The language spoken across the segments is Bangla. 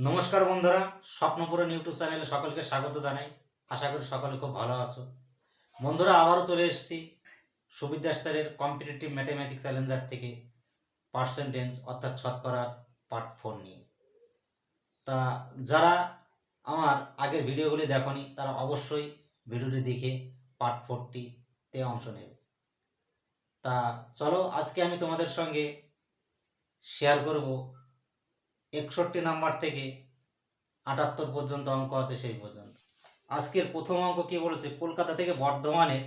নমস্কার বন্ধুরা, স্বপ্নপুরন ইউটিউব চ্যানেলে সকলকে স্বাগত জানাই। আশা করি সকলে খুব ভালো আছো। বন্ধুরা, আবারও চলে এসেছি সুবিদ্যাস স্যারের কম্পিটিটিভ ম্যাথমেটিক্স চ্যালেঞ্জার থেকে পার্সেন্টেজ অর্থাৎ শতকরা পার্ট 4 নিয়ে। তা যারা আমার আগের ভিডিওগুলি দেখোনি তারা অবশ্যই ভিডিওটি দেখে পার্ট 4টিতে অংশ নেবে। তা চলো, আজকে আমি তোমাদের সঙ্গে শেয়ার করব 61 নাম্বার থেকে 78 পর্যন্ত অঙ্ক আছে সেই পর্যন্ত। আজকের প্রথম অঙ্ক কি বলেছে, কলকাতা থেকে বর্ধমানে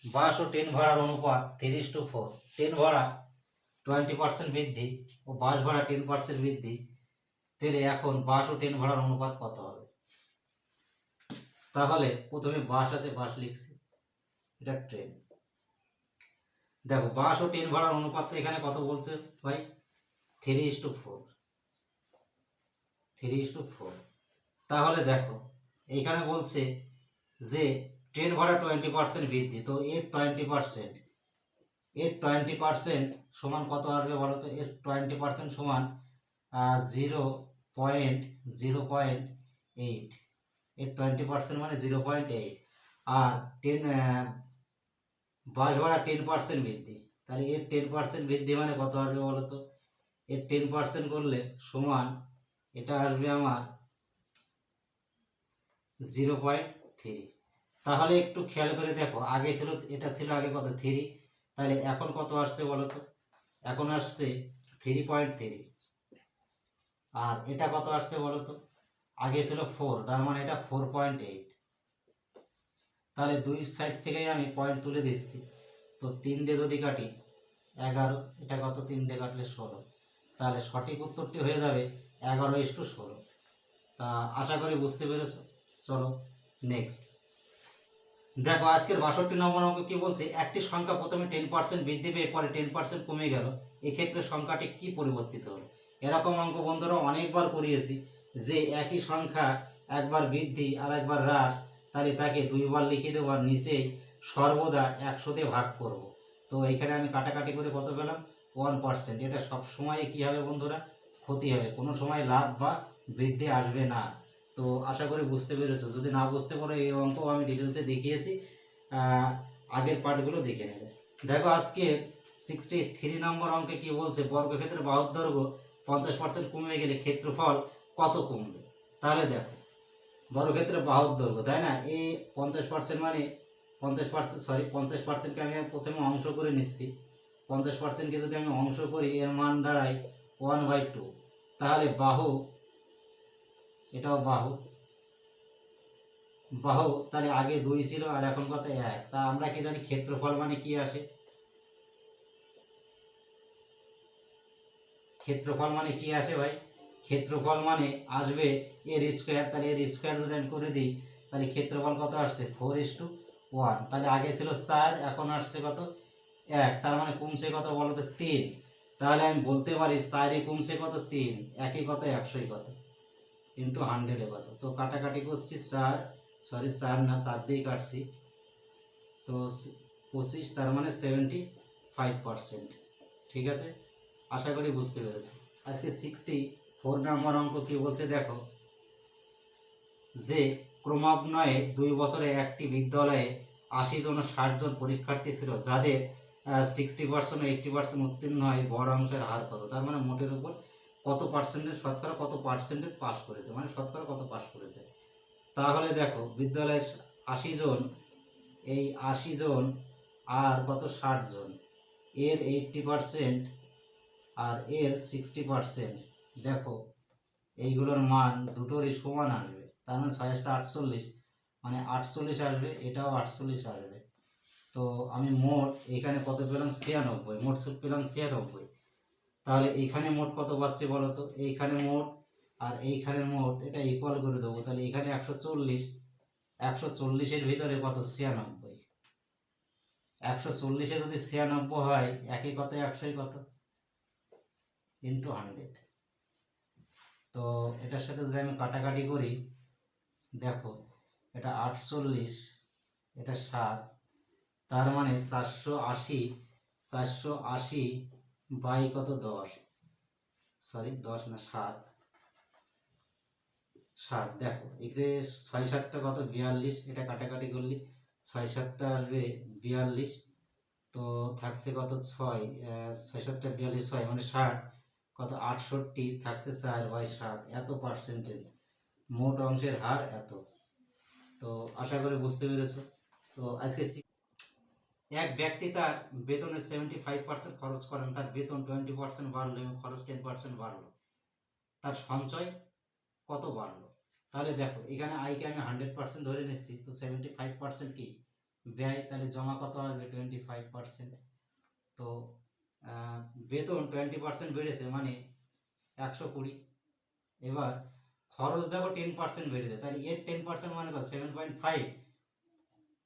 বাস ও ট্রেন ভাড়ার অনুপাত 3:4। ট্রেন ভাড়া 20% বৃদ্ধি ও বাস ভাড়া 10% বৃদ্ধি পেলে এখন বাস ও ট্রেন ভাড়ার অনুপাত কত হবে? তাহলে প্রথমে বাস আছে, বাস লিখছি, এটা ট্রেন। দেখো, বাস ও ট্রেন ভাড়ার অনুপাত এখানে কত বলছে ভাই? 3:4। 3:4। তাহলে দেখো, এইখানে বলছে যে ট্রেন ভাড়া 20% বৃদ্ধি, তো এর 20% সমান কত আসবে বলো তো? এর 20% সমান 0.08। এর 20% মানে 0.8। আর বাস ভাড়া 10% বৃদ্ধি, তাহলে এর 10% বৃদ্ধি মানে কত আসবে বলো তো? এর 10% করলে সমান এটা আসবে আমার 0.3। তাহলে একটু খেয়াল করে দেখো, আগে ছিল, এটা ছিল আগে কত? 3। তাহলে এখন কত আসছে বলো তো? এখন আসছে 3.3। আর এটা কত আসছে বলো তো? আগে ছিল 4, তার মানে এটা 4.8। তাহলে দুই সাইড থেকেই আমি পয়েন্ট তুলে দিচ্ছি। তো 3 দিয়ে যদি কাটি 11, এটা কত? 3 দিয়ে কাটলে 16। তাহলে সঠিক উত্তরটি হয়ে যাবে 11:16। তা আশা করি বুঝতে পেরেছ। চলো নেক্সট দেখো, আজকের 62 নম্বর অঙ্ক কি বলছে, একটি সংখ্যা প্রথমে 10% বৃদ্ধি পেয়ে পরে 10% কমে গেল, এক্ষেত্রে সংখ্যাটি কি পরিবর্তিত হলো? এরকম অঙ্ক বন্ধুরা অনেকবার করিয়েছি, যে একই সংখ্যা একবার বৃদ্ধি আর একবার হ্রাস, তাহলে তাকে দুইবার লিখে দেবো আর নিচেই সর্বদা 100 দিয়ে ভাগ করব। তো এইখানে আমি কাটাকাটি করে কত পেলাম? 1%। এটা সব সময় কি হবে বন্ধুরা? ক্ষতি হবে, কোনো সময় লাভ বা বৃদ্ধি আসবে না। তো আশা করি বুঝতে পেরেছো। যদি না বুঝতে পারো, এই অঙ্ক আমি ডিটেলসে দেখিয়েছি, আগের পার্টগুলো দেখে নেবে। দেখো, আজকে 63 নম্বর অঙ্কে কি বলছে, বর্গক্ষেত্রের বাহুর দৈর্ঘ্য 50% কমে গেলে ক্ষেত্রফল কত কমবে? তাহলে দেখো, বর্গক্ষেত্রের বাহুর দৈর্ঘ্য, তাই না? এই 50% মানে 50%কে আমি প্রথমে অংশ করে নিচ্ছি। 50%কে যদি আমি অংশ করি, এর মান দাঁড়ায় 1/2। তাহলে বাহু, এটাও বাহু, তাহলে আগে 2 ছিল আর এখন কত? 1। তা আমরা কি জানি ক্ষেত্রফল মানে কি আসে? ক্ষেত্রফল মানে কি আসে ভাই? ক্ষেত্রফল মানে আসবে এর স্কোয়ার। তাহলে এর স্কোয়ার যদি আমি করে দিই, তাহলে ক্ষেত্রফল কত আসছে? 4:1। তাহলে আগে ছিল 4, এখন আসছে কত? 1। তার মানে কমছে কত বলো তো? 3। তাহলে আমি বলতে পারি 4 কমছে কত? 3। 1 কত? 100 কত? ইন্টু 100 কত? তো কাটাকাটি করছি, 4 না, 4 দিয়ে কাটছি, তো 25, তার মানে 75%। ঠিক আছে, আশা করি বুঝতে পেরেছি। আজকে 64 নম্বর অঙ্ক কি বলছে দেখো, যে ক্রমান্বয়ে 2 বছরে একটি বিদ্যালয়ে 80 জন ও 60 জন পরীক্ষার্থী ছিল, যাদের 60% ও 80% উত্তীর্ণ হয়, বড় অংশের হার কত? তার মানে মোটের উপর কত পার্সেন্টেজ, শতকরা কত পার্সেন্টেজ পাস করেছে, মানে শতকরা কত পাস করেছে। তাহলে দেখো, বিদ্যালয়ে 80 জন, এই 80 জন আর কত? 60 জন, এর 80% আর এর 60%। দেখো, এইগুলোর মান দুটোরই সমান আসবে, তার মানে 6×48, মানে 48 আসবে, এটাও 48 আসবে। তো আমি মোট এখানে কত পেলাম? 96। মোট সুদ পেলাম 96। তাহলে এইখানে মোট কত পাচ্ছি বলো তো? এইখানে মোট আর এইখানে মোট, এটা ইকুয়াল করে দেবো। তাহলে এখানে 140, 140-এর ভিতরে কত? 96। 140-এ যদি 96 হয়, একই কত? 100 কত? ইন্টু 100। তো এটার সাথে যদি আমি কাটাকাটি করি, দেখো, এটা 48, এটা 7, তার মানে 480 বাই কত? 10, সরি 10 না 7, 7, দেখো এখানে 6 7টা কত 42, এটা কাটাকাটি করলে 6 7টা আসবে 42, তো থাকছে কত 6, 6 7টা 42, 6 মানে 60, কত 68, থাকছে 4/7, এত পার্সেন্টেজ, মোট অংশের হার এত। তো আশা করি বুঝতে পেরেছো। তো আজকে এক ব্যক্তি তার বেতনের 75% খরচ করেন, তার বেতন 20% বাড়লো এবং খরচ 10% বাড়লো, তার সঞ্চয় কত বাড়লো? তাহলে দেখো এখানে আয়কে আমি 100% ধরে নিচ্ছি, তো 75% কি ব্যয়, তাহলে জমা কত আসবে 25%। তো বেতন 20% বেড়েছে মানে 120। এবার খরচ দেখো 10% বেড়েছে, তাহলে এর 10% মানে কত 7.5,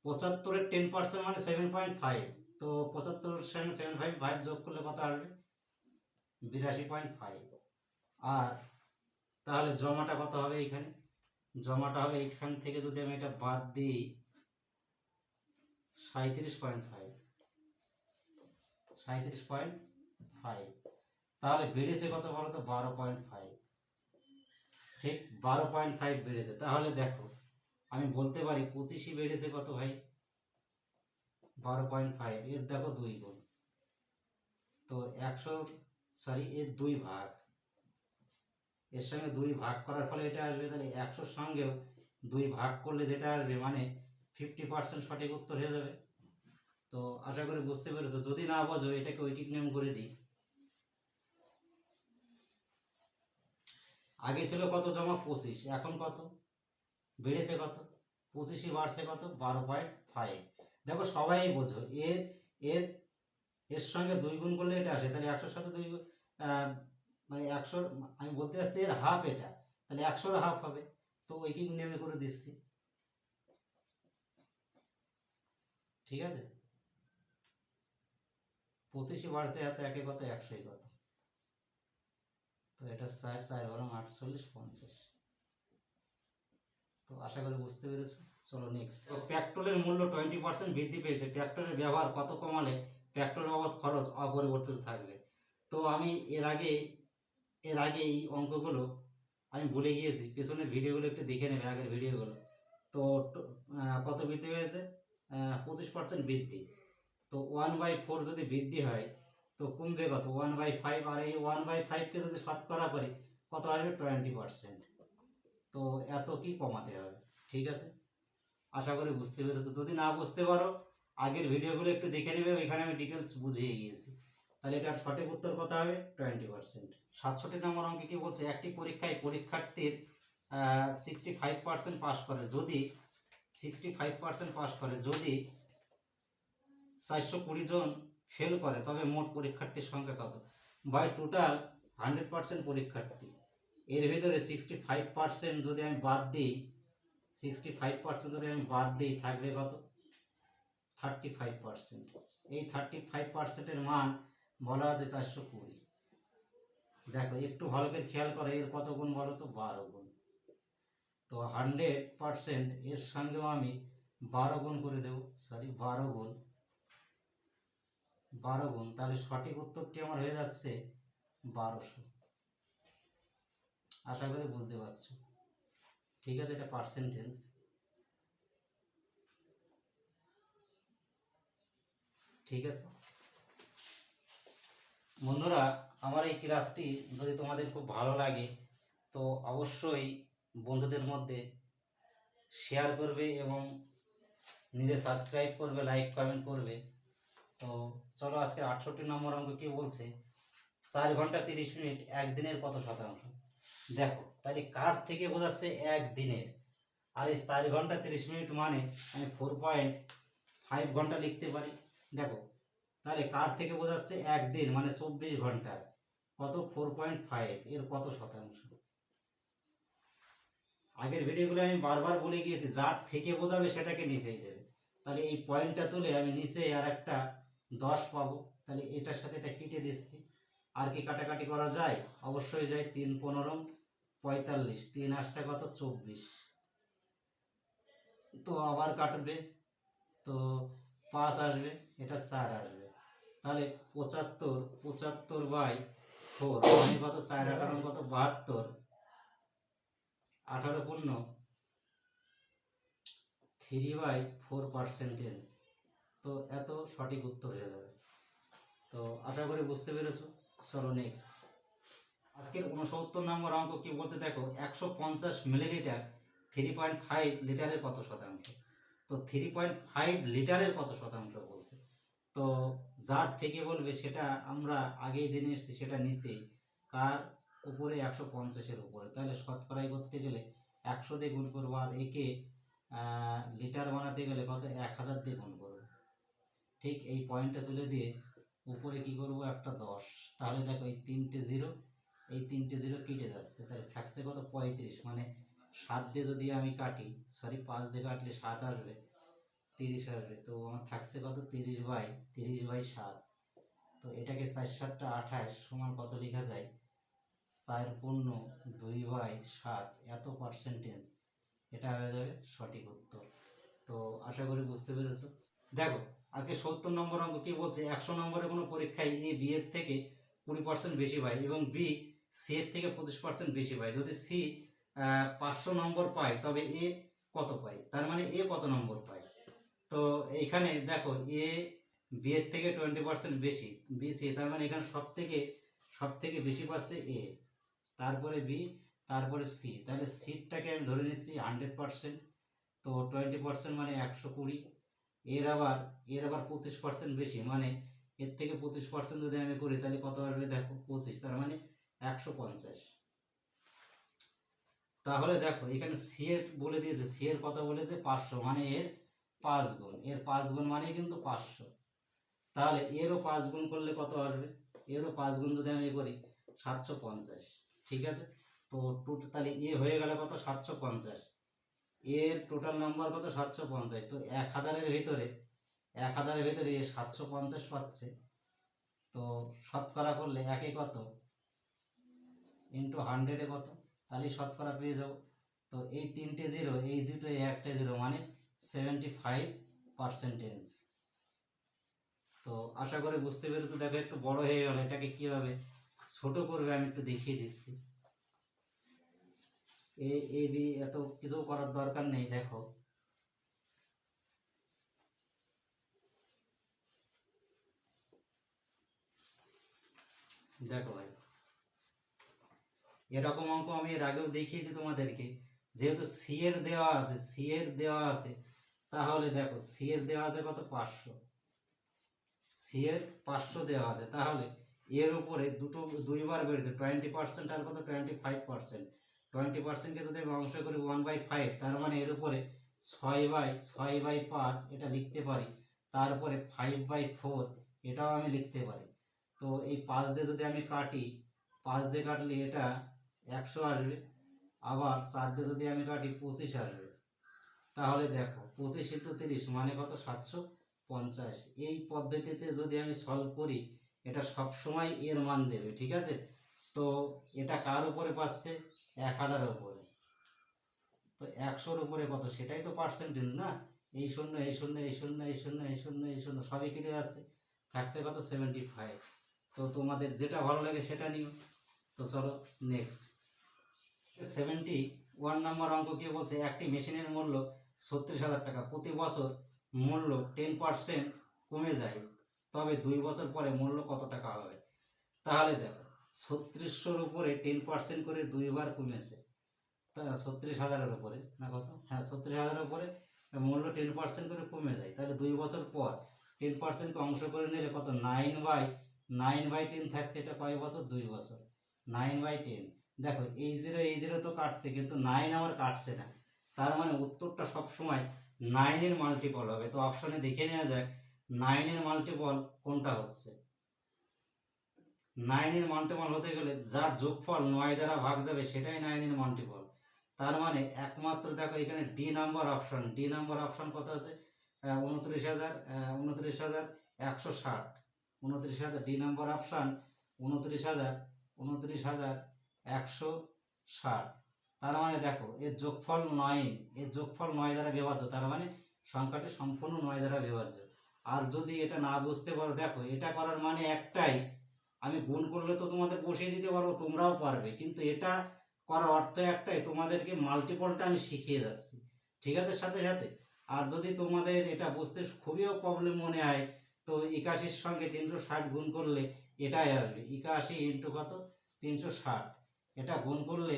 75-এর 10% মানে 7.5, তো 75 সঙ্গে 7.5 যোগ করলে কত আসবে 82.5। আর তাহলে জমাটা কত হবে, এইখানে জমাটা হবে এইখান থেকে যদি আমি এটা বাদ দিই 37.5, 37.5, তাহলে বেড়েছে কত বলো তো 12.5, ঠিক 12.5 বেড়েছে। তাহলে দেখো আমি বলতে পারি 25ই বেড়েছে কত ভাই 12.5, এর দেখো 2 গুণ, তো 100 এর 2 ভাগ, এর সঙ্গে 2 ভাগ করার ফলে এটা আসবে, তাহলে 100-র সঙ্গেও 2 ভাগ করলে যেটা আসবে মানে 50% সঠিক উত্তর হয়ে যাবে। তো আশা করি বুঝতে পেরেছো, যদি না বোঝো এটাকে ঐকিক নিয়ম করে দিই। আগে ছিল কত জমা 25, এখন কত বেড়েছে, কত 25ই বাড়ছে কত 12.5। দেখো সবাই বোঝো, এর এর এর সঙ্গে 2 গুণ করলে এটা আসে, তাহলে 100-র সাথে 2 মানে 100, আমি বলতে চাচ্ছি এর হাফ এটা, তাহলে 100-র হাফ হবে। তো ঐকিক নিয়মে করে দিচ্ছি, ঠিক আছে। 25ই বাড়ছে এত, একে কত 100-ই কত, তো এটা 4 4 বরং 48 50। তো আশা করি বুঝতে পেরেছো। চলো নেক্সট। পেট্রোলের মূল্য 20% বৃদ্ধি পেয়েছে, পেট্রোলের ব্যবহার কত কমালে পেট্রোল বাবদ খরচ অপরিবর্তিত থাকবে? তো আমি এর আগে এই অঙ্কগুলো আমি ভুলে গিয়েছি, পেছনের ভিডিওগুলো একটু দেখে নেবে, আগের ভিডিওগুলো। তো কত বৃদ্ধি পেয়েছে 25% বৃদ্ধি, তো 1/4 যদি বৃদ্ধি হয় তো কমবে কত 1/5, আর এই 1/5কে যদি শতকরা করি কত আসবে 20%। তো এত কি কমাতে হবে, ঠিক আছে। আশা করি বুঝতে পেরেছো, যদি না বুঝতে পারো আগের ভিডিওগুলো একটু দেখে নেবে, ওইখানে আমি ডিটেলস বুঝিয়ে গিয়েছি। তাহলে এটার সঠিক উত্তর কত হবে 20%। 67 নম্বর অঙ্কে কি বলছে, একটি পরীক্ষায় পরীক্ষার্থীর 65% পাস করে, যদি 65% পাস করে, যদি 420 জন ফেল করে তবে মোট পরীক্ষার্থীর সংখ্যা কত? বাই টোটাল 100% পরীক্ষার্থী, এর ভিতরে 65% যদি আমি বাদ দিই, 65% যদি আমি বাদ দিই থাকবে কত 35%। এই 35%-এর মান বলা আছে 420। দেখো একটু ভালো করে খেয়াল করে, এর কত গুণ বলো তো 12 গুণ, তো 100% এর সঙ্গেও আমি 12 গুণ করে দেবো, 12 গুণ, 12 গুণ, তাহলে সঠিক উত্তরটি আমার হয়ে যাচ্ছে 1200। আশা করি বুঝতে পারছো, ঠিক আছে। এটা পার্সেন্টেজ, ঠিক আছে বন্ধুরা। আমার এই ক্লাসটি যদি তোমাদের খুব ভালো লাগে তো অবশ্যই বন্ধুদের মধ্যে শেয়ার করবে এবং নিজে সাবস্ক্রাইব করবে, লাইক কমেন্ট করবে। তো চলো আজকে 68 নম্বর অঙ্ক কি বলছে, 4 ঘন্টা 30 মিনিট একদিনের কত শতাংশ? দেখো তাহলে কার থেকে বোঝাচ্ছে একদিনের, আর এই 4 ঘন্টা 30 মিনিট মানে আমি 4.5 ঘন্টা লিখতে পারি। দেখো তাহলে কার থেকে বোঝাচ্ছে একদিন মানে 24 ঘন্টার কত 4.5, এর কত শতাংশ? আগের ভিডিওগুলো আমি বারবার বলে গিয়েছি, যার থেকে বোঝাবে সেটাকে নিচেই দেবে। তাহলে এই পয়েন্টটা তুলে আমি নিচে আর একটা 10 পাবো, তাহলে এটার সাথে এটা কেটে দিচ্ছি। আর কি কাটাকাটি করা যায়? অবশ্যই যায়। 3 15 45, 3 8 কত 24, তো আবার কাটবে, তো 5 আসবে, এটা 4 আসবে, তাহলে 75 বাই 4 মানে কত 4 8 কত 72, 18 পূর্ণ 3/4%। তো এত সঠিক উত্তর হয়ে যাবে। তো আশা করি বুঝতে পেরেছো। চলো নেক্সট। আজকের 69 নম্বর অঙ্ক কি বলতে দেখো, 150 মিলিলিটার 3.5 লিটারের কত শতাংশ। তো 3.5 লিটারের কত শতাংশ বলছে। তো যার থেকে বলবে সেটা আমরা আগেই জেনে এসেছি, সেটা নিচে কার উপরে, 150-এর উপরে। তাহলে শতকরাই করতে গেলে 100 দিয়ে গুণ করবো, আর একে লিটার বানাতে গেলে কত, 1000 দিয়ে গুণ করবো। ঠিক এই পয়েন্টটা তুলে দিয়ে উপরে কি করব, একটা 10। তাহলে দেখো এই 3টে জিরো, এই 3টে জিরো কেটে যাচ্ছে, তাহলে থাকছে কত, 35। মানে 7 দিয়ে যদি আমি কাটি, সরি 5 দিয়ে কাটলে 7 আসবে, 30 আসবে। তো আমার থাকছে কত, 30/7। তো এটাকে 4×7 = 28 সমান কত লেখা যায়, 4×2/7 এত পার্সেন্টেজ। এটা হয়ে যাবে সঠিক উত্তর। তো আশা করি বুঝতে পেরেছো। দেখো আজকে 70 নম্বর অঙ্ক কি বলছে, 100 নম্বরের কোনো পরীক্ষায় এ বি এর থেকে 20% বেশি পায় এবং বি সি এর থেকে 25% বেশি পায়। যদি সি 500 নম্বর পায় তবে এ কত পায়, তার মানে এ কত নম্বর পায়। তো এইখানে দেখো এ বি এর থেকে 20% বেশি, বি সি, তার মানে এখানে সব থেকে বেশি পাচ্ছে এ, তারপরে বি, তারপরে সি। তাহলে সিটটাকে আমি ধরে নিচ্ছি 100%। তো 20% মানে 120। এর আবার 25% বেশি, মানে এর থেকে 25% যদি আমি করি তাহলে কত আসবে দেখো, 25, তার মানে 150। তাহলে দেখো এখানে সি এর বলে দিয়েছে, সি এর কত বলেছে, 500, মানে এর 5 গুণ, এর 5 গুণ মানে কিন্তু 500। তাহলে এরও 5 গুণ করলে কত আসবে, এরও 5 গুণ যদি আমি করি 750। ঠিক আছে। তো তাহলে এ হয়ে গেল কত, 750। এর টোটাল নাম্বার কত, 750। তো 1000-এর ভিতরে এ 750 পাচ্ছে। তো শতকরা করলে একে কত, ইন্টু 100-এ কত, তাহলে শতকরা পেয়ে যাব। তো এই 3টে জিরো, এই দুটো, এই একটা জিরো, মানে 75%। তো আশা করি বুঝতে পেরেছো। দেখো একটু বড় হয়ে গেল, এটাকে কিভাবে ছোট করবে আমি একটু দেখিয়ে দিচ্ছি। এ বি এত কিছু করার দরকার নেই। দেখো দেখো ভাই, এরকম অঙ্ক আমি এর আগেও দেখিয়েছি তোমাদেরকে। যেহেতু সি এর দেওয়া আছে, তাহলে দেখো সি এর দেওয়া আছে কত, 500। সি এর 500 দেওয়া আছে, তাহলে এর উপরে দুইবার বেড়েছে 20% আর কত, 25%। 20%কে যদি আমি অংশ করি 1/5, তার মানে এর উপরে 6/5 এটা লিখতে পারি। তারপরে 5/4 এটাও আমি লিখতে পারি। তো এই 5 দিয়ে যদি আমি কাটি, 5 দিয়ে কাটলে এটা 100 আসবে। আবার 4 দিয়ে যদি আমি কাটি 25 আসবে। তাহলে দেখো 25 × 30 মানে কত, 750। এই পদ্ধতিতে যদি আমি সলভ করি, এটা সব সময় এর মান দেবে। ঠিক আছে। তো এটা কার উপরে পাচ্ছে, 1000-এর উপরে। তো 100-র উপরে কত, সেটাই তো পার্সেন্টেজ না। এই শূন্য, এই শূন্য, এই শূন্য, এই শূন্য, এই শূন্য, এই শূন্য, সবই কেটে যাচ্ছে, থাকছে কত, 75। তো তোমাদের যেটা ভালো লাগে সেটা নিও। তো চলো নেক্সট। 71 নম্বর অঙ্ক কি বলছে, একটি মেশিনের মূল্য 36,000 টাকা, প্রতি বছর মূল্য 10% কমে যায়, তবে 2 বছর পরে মূল্য কত টাকা হবে। তাহলে দেখো 3600-র উপরে 10% করে 2বার কমেছে, তা 36,000-এর উপরে না কত, হ্যাঁ 36,000-এর উপরে মূল্য 10% করে কমে যায়। তাহলে 2 বছর পর 10%কে অংশ করে নিলে কত, 9/10 থাকছে। এটা কয় বছর, 2 বছর। 9/10। দেখো এই জিরো তো কাটছে, কিন্তু 9 আমার কাটছে না। তার মানে উত্তরটা সবসময় 9-এর মাল্টিপল হবে। তো অপশনে দেখে নেওয়া যায় 9-এর মাল্টিপল কোনটা হচ্ছে। 9-এর মাল্টিপল হতে গেলে যার যোগফল 9 দ্বারা ভাগ যাবে সেটাই 9-এর মাল্টিপল। তার মানে একমাত্র দেখো এখানে ডি নাম্বার অপশন কত আছে, 29,160। 29,000 ডি নাম্বার অপশন 29,160। তার মানে দেখো এর যোগফল 9, এর যোগফল 9 দ্বারা বিভাজ্য, তার মানে সংখ্যাটি সম্পূর্ণ 9 দ্বারা বিভাজ্য। আর যদি এটা না বুঝতে পারো, দেখো এটা করার মানে একটাই, আমি গুণ করলে তো তোমাদের বসিয়ে দিতে পারবো, তোমরাও পারবে, কিন্তু এটা করার অর্থ একটাই, তোমাদেরকে মাল্টিপলটা আমি শিখিয়ে যাচ্ছি, ঠিক আছে, সাথে সাথে। আর যদি তোমাদের এটা বুঝতে খুবই প্রবলেম মনে হয়, তো 81 সঙ্গে 360 গুণ করলে এটাই আসবে, 81 ইন্টু কত 360, এটা গুণ করলে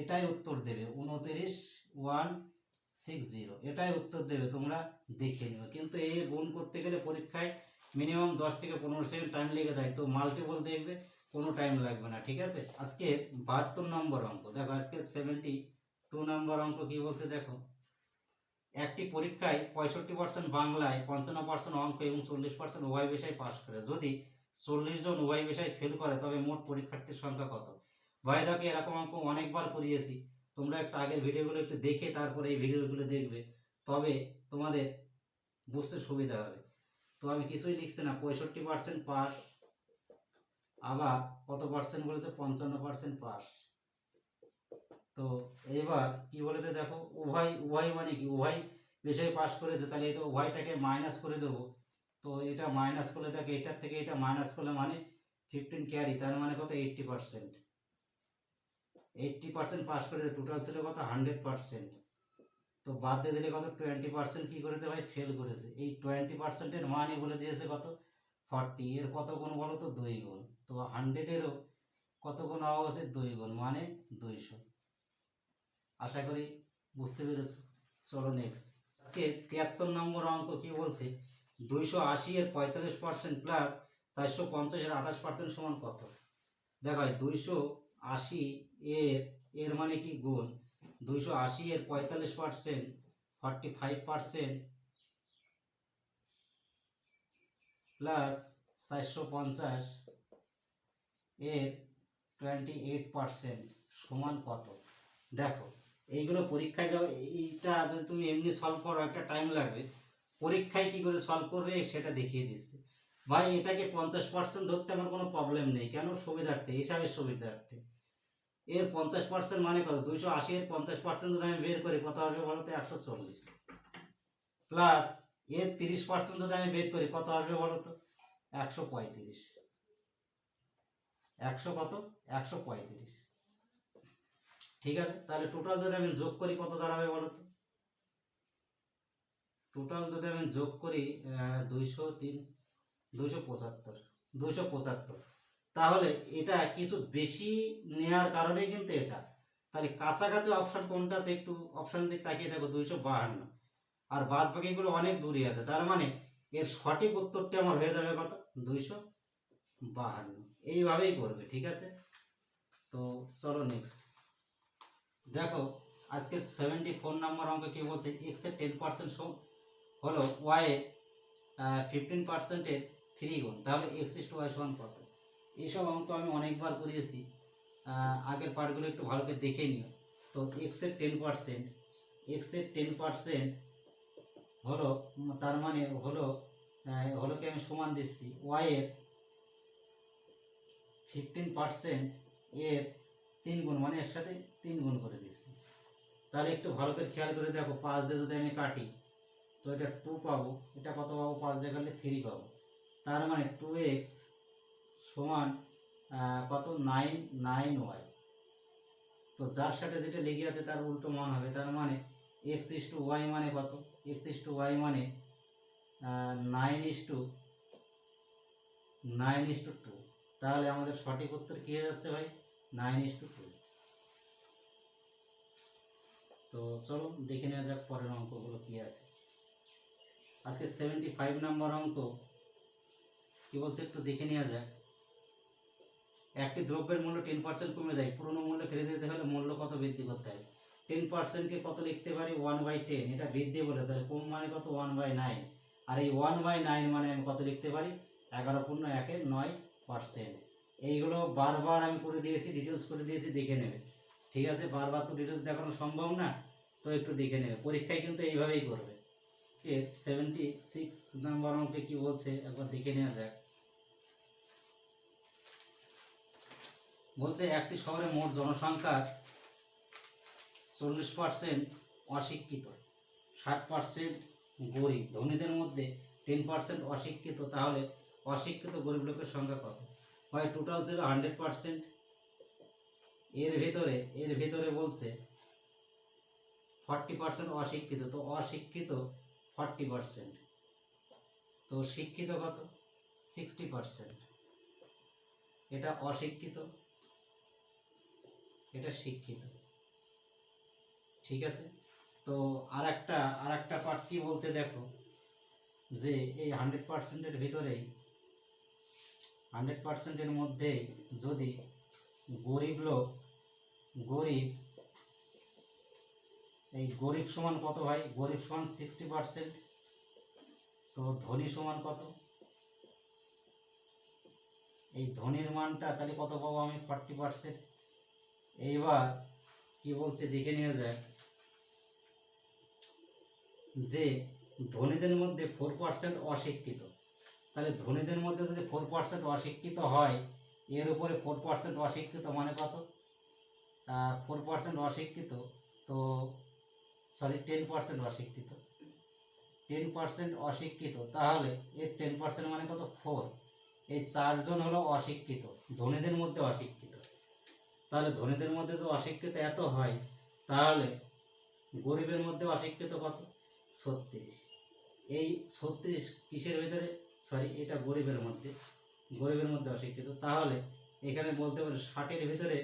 এটাই উত্তর দেবে 29,160, এটাই উত্তর দেবে, তোমরা দেখে নিও। কিন্তু এই গুণ করতে গেলে পরীক্ষায় মিনিমাম 10 থেকে 15 সেকেন্ড টাইম লেগে যায়, তো মাল্টিপল দেখবে কোনো টাইম লাগবে না, ঠিক আছে। আজকে 72 নম্বর অঙ্ক দেখো, আজকে 72 নম্বর অঙ্ক কি বলছে দেখো। একটি পরীক্ষায় 65% বাংলায়, 55% অঙ্ক এবং 40% উভয় বিষয় পাস করে। যদি 40 জন উভয় বিষয় ফেল করে তবে মোট পরীক্ষার্থীর সংখ্যা কত? ভাই দেখো, এরকম অঙ্ক অনেকবার করিয়েছি, তোমরা একটু আগের ভিডিওগুলো একটু দেখে তারপরে এই ভিডিওগুলো দেখবে, তবে তোমাদের বুঝতে সুবিধা হবে। তো আমি কিছুই লিখছি না, 65% পাস, আবার কত পার্সেন্ট বলেছে 55% পাস। তো এবার কি বলেছে দেখো, উভয় উভয় মানে কি, উভয় বিষয়ে পাস করেছে, তাহলে এটা উভয়টাকে মাইনাস করে দেবো। তো এটা মাইনাস করলে দেখো, এটার থেকে এটা মাইনাস করলে মানে 15 ক্যারি, তার মানে কত 80%। 80% পাস করেছে, টোটাল ছিল কত 100%। তো বাদ দিয়ে দিলে কত 20% কি করেছে ভাই, ফেল করেছে। এই 20%-এর মানে বলে দিয়েছে কত 40, এর কত গুণ বলো তো 2 গুণ। তো 100-এরও কত গুণ হওয়া উচিত 2 গুণ, মানে 200। আশা করি বুঝতে পেরেছ। চলো নেক্সট, আজকে 73 নম্বর অঙ্ক কি বলছে, 280 এর 45% প্লাস 450 এর 28% সমান কত? দেখো 280 এর মানে কি গুণ, 280 এর 45% 45% প্লাস 450 এর 28% সমান কত? দেখো এইগুলো পরীক্ষায় যাও, এইটা যদি তুমি এমনি সলভ করো একটা টাইম লাগবে, পরীক্ষায় কি করে সলভ করবে সেটা দেখিয়ে দিচ্ছে। ভাই এটাকে 50% ধরতে আমার কোনো প্রবলেম নেই, কেন, সুবিধার্থে, হিসাবের সুবিধার্থে। এর 50% মানে কত, 280 এর 50% যদি আমি বের করি কত আসবে বলো তো 140, প্লাস এর 30% যদি আমি বের করি কত আসবে বলো তো 135, 100 কত 135, ঠিক আছে। তাহলে টোটাল যদি আমি যোগ করি কত দাঁড়াবে বলো তো, টোটাল যদি আমি যোগ করি 275, তাহলে এটা কিছু বেশি নেওয়ার কারণে কিন্তু এটা, তাহলে কাছাকাছি অপশন কোনটা আছে একটু অপশন দিকে তাকিয়ে দেখো, 252, আর বাদ বাকিগুলো অনেক দূরে আছে, তার মানে এর সঠিক উত্তরটা আমার হয়ে যাবে কত 252, এইভাবেই করবে, ঠিক আছে। তো চলো নেক্সট দেখো, আজকের 74 নম্বর অঙ্ক কি বলছে, এক্স এর 10% হলো ওয়াই এর 15%-এর 3 গুণ, তাহলে এক্স ইস টু ওয়াই সমান কত? এইসব অঙ্ক আমি অনেকবার করিয়েছি, আগের পার্টগুলো একটু ভালো করে দেখে নিও। তো এক্স এর 10% হলো, তার মানে হলো কি আমি সমান দিচ্ছি ওয়াই এর 15% এর 3 গুণ, মানে এর সাথে 3 গুণ করে দিচ্ছি। তাহলে একটু ভালো করে খেয়াল করে দেখো, 5 দিয়ে যদি আমি কাটি তো এটা 2 পাবো, এটা কত পাবো 5 দিয়ে কাটলে 3 পাবো, তার মানে 2x সমান কত 9y। তো যার সাথে যেটা লেগে আছে তার উল্টো মান হবে, তার মানে x ইস টু ওয়াই মানে কত, x ইস টু ওয়াই মানে 9:2। তাহলে আমাদের সঠিক উত্তর কি হয়ে যাচ্ছে ভাই 9:2। তো চলো দেখে নেওয়া যাক পরের অঙ্কগুলো কি আছে। আজকে 75 নম্বর অঙ্ক কি বলছে একটু দেখে নেওয়া যাক। একটি দ্রব্যের মূল্য 10% কমে যায়, পুরনো মূল্য ফিরে দিতে হলে মূল্য কত বৃদ্ধি করতে হবে? 10%কে কত লিখতে পারি 1/10, এটা বৃদ্ধি বলে, তাহলে কম মানে কত 1/9, আর এই 1/9 মানে আমি কত লিখতে পারি 11.9%। এইগুলো বারবার আমি করে দিয়েছি, ডিটেলস করে দিয়েছি, দেখে নেবে, ঠিক আছে। বারবার তো ডিটেলস দেখানো সম্ভব না, তো একটু দেখে নেবে, পরীক্ষায় কিন্তু এইভাবেই করবে। 76 নম্বর অঙ্কে কি বলছে একবার দেখে নেওয়া যাক। বলছে একটি শহরে মোট জনসংখ্যার 40% অশিক্ষিত, 60% গরিব, ধনীদের মধ্যে 10% অশিক্ষিত, তাহলে অশিক্ষিত গরিব লোকের সংখ্যা কত? হয় টোটাল ছিল 100%, এর ভিতরে বলছে 40% অশিক্ষিত, তো অশিক্ষিত 40%, তো শিক্ষিত কত 60%, এটা অশিক্ষিত এটা শিক্ষিত। ঠিক আছে, তো আর একটা পার্ট কি বলছে দেখো, যে এই 100%-এর ভিতরেই 100%-এর মধ্যেই যদি গরিব লোক, এই গরিব সমান কত ভাই, গরিব সমান 60%, তো ধনী সমান কত, এই ধনীর মানটা তাহলে কত পাবো আমি 40%। এইবার কি বলছে দেখে নিয়ে যায়, যে ধনীদের মধ্যে 4% অশিক্ষিত, তাহলে ধনীদের মধ্যে যদি 4% অশিক্ষিত হয়, এর উপরে 4% অশিক্ষিত মানে কত, 4% অশিক্ষিত, তো সরি 10% অশিক্ষিত, 10% অশিক্ষিত, তাহলে এর 10% মানে কত 4, এই 4জন হলো অশিক্ষিত, ধনীদের মধ্যে অশিক্ষিত। তাহলে ধনীদের মধ্যে তো অশিক্ষিত এত হয়, তাহলে গরিবের মধ্যে অশিক্ষিত কত 36, এই 36 কিসের ভিতরে, সরি এটা গরিবের মধ্যে অশিক্ষিত, তাহলে এখানে বলতে পারি 60-এর ভিতরে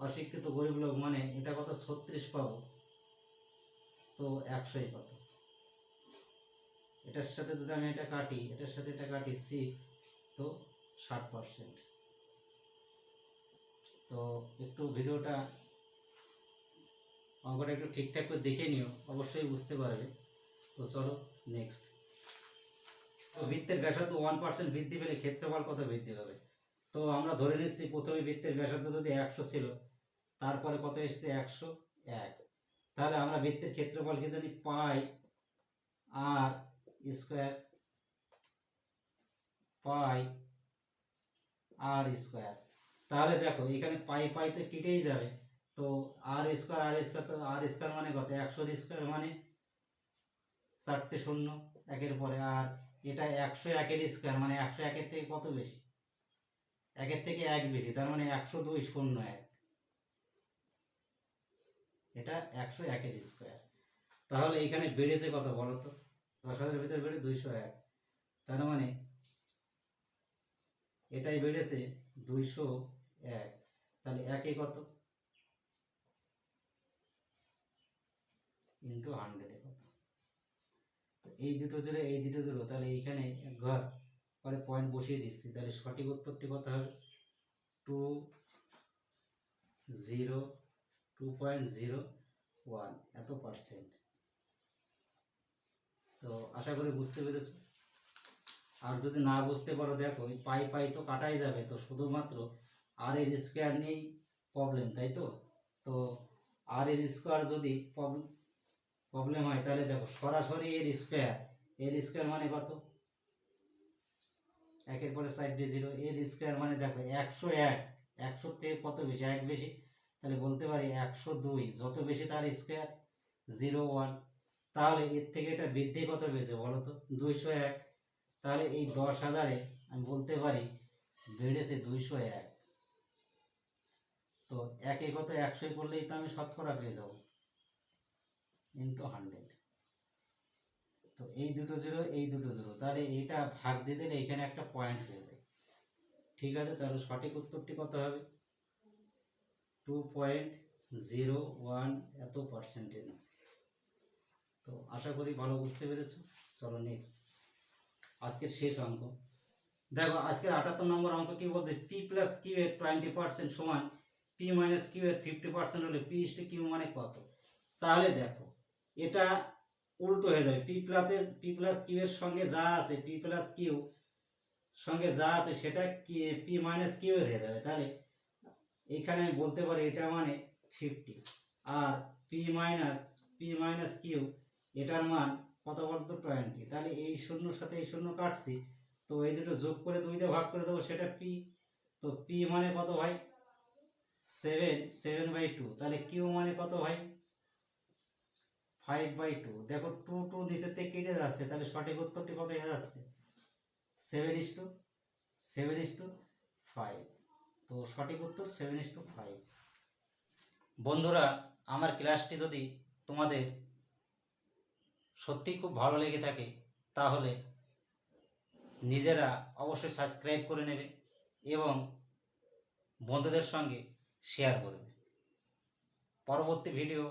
অশিক্ষিত গরিব লোক মানে এটা কত 36 পাবো, তো 100 কত, এটার সাথে যদি আমি এটা কাটি, এটার সাথে এটা কাটি 6, তো 60%। তো একটু ভিডিওটা অঙ্কটা একটু ঠিকঠাক করে দেখে নিও, অবশ্যই বুঝতে পারবে। তো চলো নেক্সট, বৃত্তের ব্যাসার্ধ 1% বৃদ্ধি পেলে ক্ষেত্রফল কত বৃদ্ধি পাবে। তো আমরা ধরে নিচ্ছি প্রথমে বৃত্তের ব্যাসার্ধ যদি 100 ছিল, তারপরে কত এসছে 101, তাহলে আমরা বৃত্তের ক্ষেত্রফল কি জানি, পাই আর স্কোয়ার, তাহলে দেখো এখানে পাই তো কেটেই যাবে, তো আর স্কোয়ার তো আর স্কোয়ার মানে কত, 100 স্কোয়ার মানে 4টে শূন্য একের পরে, আর এটা 101-এর স্কোয়ার মানে 101-এর থেকে কত বেশি, 1-এর থেকে 1 বেশি, তার মানে 102.01, এটা 101-এর স্কোয়ার। তাহলে এখানে বেড়েছে কত বলো তো, 10,000-এর ভিতরে বেড়ে 201, তার মানে এটাই বেড়েছে 201, তাহলে 1-এ কত ইন্টু 100-এ কত, এই দুটো জোড়ো, তাহলে এইখানে ঘর পরে পয়েন্ট বসিয়ে দিচ্ছি, তাহলে সঠিক উত্তরটি কত হবে 2.01 এত %। তো আশা করি বুঝতে পেরেছো, আর যদি না বুঝতে পারো দেখো ওই পাই তো কাটাই যাবে, তো শুধুমাত্র আর এর স্কোয়ার নিয়েই প্রবলেম, তাই তো। তো আর এর স্কোয়ার যদি প্রবলেম হয়, তাহলে দেখো সরাসরি এর স্কোয়ার মানে কত, 1-এর পরে সাইডে 0, এর স্কোয়ার মানে দেখো 101, 100 থেকে কত বেশি 1 বেশি, তাহলে বলতে পারি 102, যত বেশি তার স্কোয়ার 01, তাহলে এর থেকে এটা বৃদ্ধি কত পেয়েছে বলো তো 201, তাহলে এই 10,000-এ আমি বলতে পারি বেড়েছে 201, তো 1-এ কত 100 করলেই তো আমি শতকরা পেয়ে যাবো ইন্টু 100, তো এই দুটো জিরো, তাহলে এটা ভাগ দিয়ে দিলে এখানে একটা পয়েন্ট হয়ে যায়। ঠিক আছে, তাহলে সঠিক উত্তরটি কত হবে 2.01 এত %। তো আশা করি ভালো বুঝতে পেরেছো। চলো নেক্সট, আজকের শেষ অঙ্ক দেখো, আজকের 78 নম্বর অঙ্ক কি বলছে, পি প্লাস কিউ এর 20% সমান পি মাইনাস কিউ এর 50% হলে পি ইস টু কিউ মানে কত। তাহলে দেখো এটা উল্টো হয়ে যাবে, পি প্লাস কিউ এর সঙ্গে যা আছে, পি প্লাস কিউ সঙ্গে যা আছে সেটা পি মাইনাস কিউ এর হয়ে যাবে, তাহলে এখানে আমি বলতে পারি এটা মানে 50, আর পি মাইনাস কিউ এটার মান কত বলতো 20, তাহলে এই শূন্যর সাথে এই শূন্য কাটছি, তো এই দুটো যোগ করে 2 দিয়ে ভাগ করে দেবো, সেটা পি, তো পি মানে কত ভাই 7/2, তাহলে কিউ মানে কত ভাই 5/2, দেখো 2 নিচের থেকে কেটে যাচ্ছে, তাহলে সঠিক উত্তরটি কত হয়ে যাচ্ছে 7:5, তো সঠিক উত্তর 7:5। বন্ধুরা, আমার ক্লাসটি যদি তোমাদের সত্যি খুব ভালো লেগে থাকে তাহলে নিজেরা অবশ্যই সাবস্ক্রাইব করে নেবে এবং বন্ধুদের সঙ্গে শেয়ার করবে। পরবর্তী ভিডিও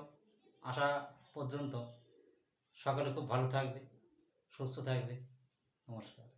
আসা পর্যন্ত সকলে খুব ভালো থাকবে, সুস্থ থাকবে। নমস্কার।